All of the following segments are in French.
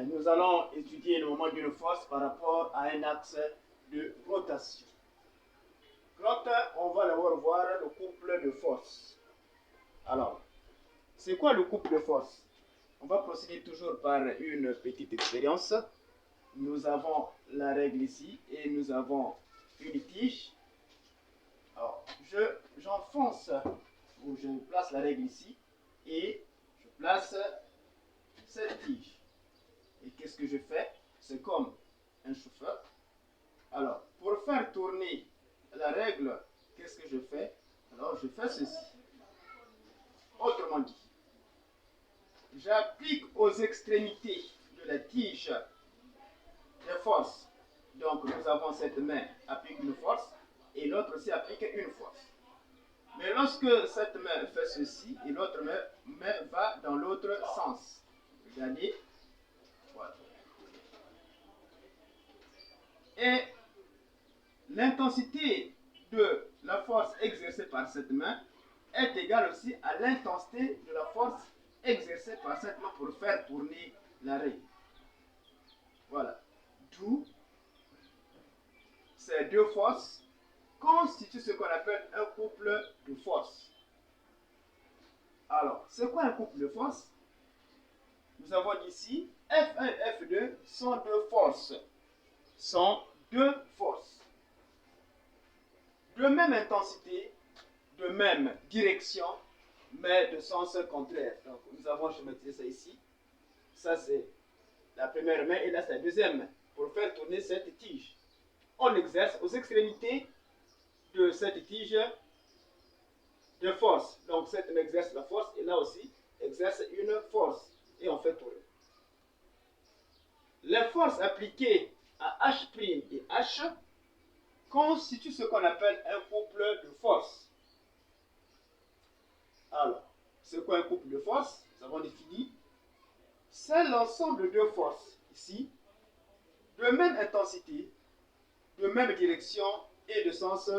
Nous allons étudier le moment d'une force par rapport à un axe de rotation. Donc, on va d'abord voir le couple de force. Alors, c'est quoi le couple de force? On va procéder toujours par une petite expérience. Nous avons la règle ici et nous avons une tige. Alors, j'enfonce ou je place la règle ici et je place cette tige. Et qu'est-ce que je fais? C'est comme un chauffeur. Alors, pour faire tourner la règle, qu'est-ce que je fais? Alors, je fais ceci. Autrement dit, j'applique aux extrémités de la tige des forces. Donc, nous avons cette main applique une force et l'autre aussi applique une force. Mais lorsque cette main fait ceci et l'autre main va dans l'autre sens. Regardez. Voilà. Et l'intensité de la force exercée par cette main est égale aussi à l'intensité de la force exercée par cette main pour faire tourner la règle. Voilà. D'où ces deux forces constituent ce qu'on appelle un couple de force. Alors, c'est quoi un couple de force? Nous avons ici F1 et F2 sont deux forces. De même intensité, de même direction, mais de sens contraire. Donc, nous avons schématisé ça ici. Ça, c'est la première main et là, c'est la deuxième main pour faire tourner cette tige. On exerce aux extrémités de cette tige de force. Donc, cette main exerce la force et là aussi, exerce une force et on fait tourner. Les forces appliquées à H' et H constituent ce qu'on appelle un couple de force. Alors, c'est quoi un couple de force? Nous avons défini. C'est l'ensemble de forces, ici, de même intensité, de même direction et de sens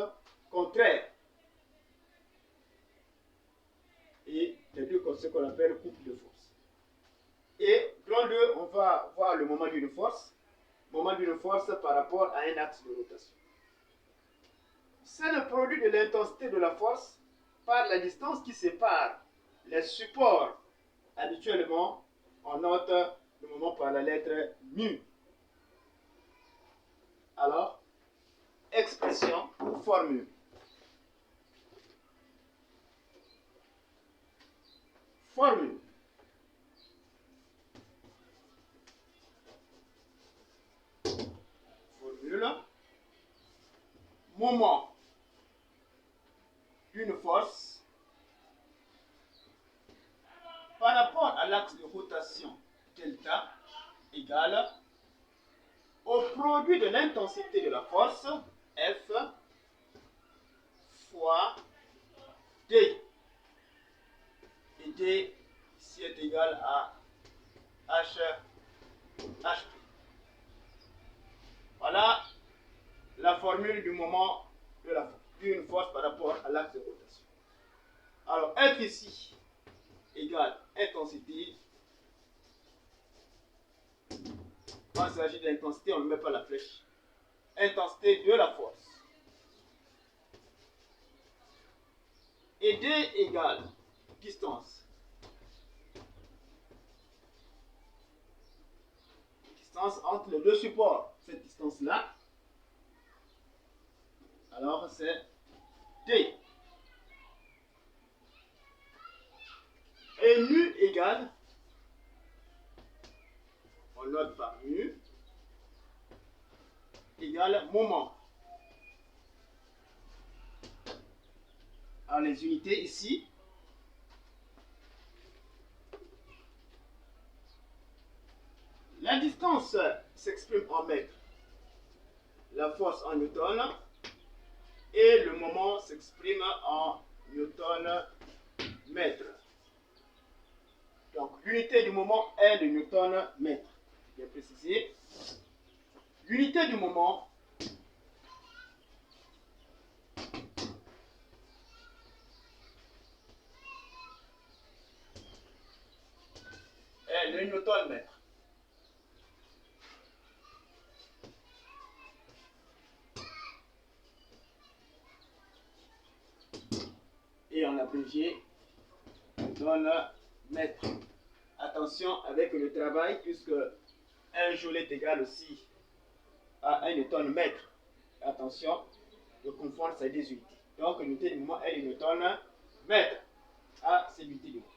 contraire. Et les deux, ce qu'on appelle couple de force. Et grand 2, on va voir le moment d'une force. Moment d'une force par rapport à un axe de rotation. C'est le produit de l'intensité de la force par la distance qui sépare les supports. Habituellement, on note le moment par la lettre mu. Alors, expression ou formule. Formule. Formule. Moment d'une force par rapport à l'axe de rotation delta égale au produit de l'intensité de la force F fois D. Et D ici est égal à HP. Voilà la formule du moment d'une force par rapport à l'axe de rotation. Alors F ici égale intensité. Quand il s'agit d'intensité, on ne met pas la flèche. Intensité de la force. Et D égale distance. Distance entre les deux supports. Cette distance-là, alors c'est D. Et mu égale, on note par mu, égale moment. Alors les unités ici, la distance s'exprime en mètres, la force en newton et le moment s'exprime en newton mètre. Donc l'unité du moment est le newton mètre. Bien précisé. L'unité du moment est le newton mètre. en abrégé, donne mètre. Attention avec le travail, puisque 1 joule est égal aussi à 1 newton mètre. Attention de confondre ces deux unités. Donc, l'unité de mouvement est le newton mètre à ces unités de mouvement.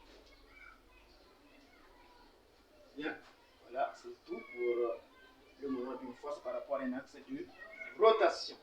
Bien, voilà, c'est tout pour le mouvement d'une force par rapport à un axe de rotation.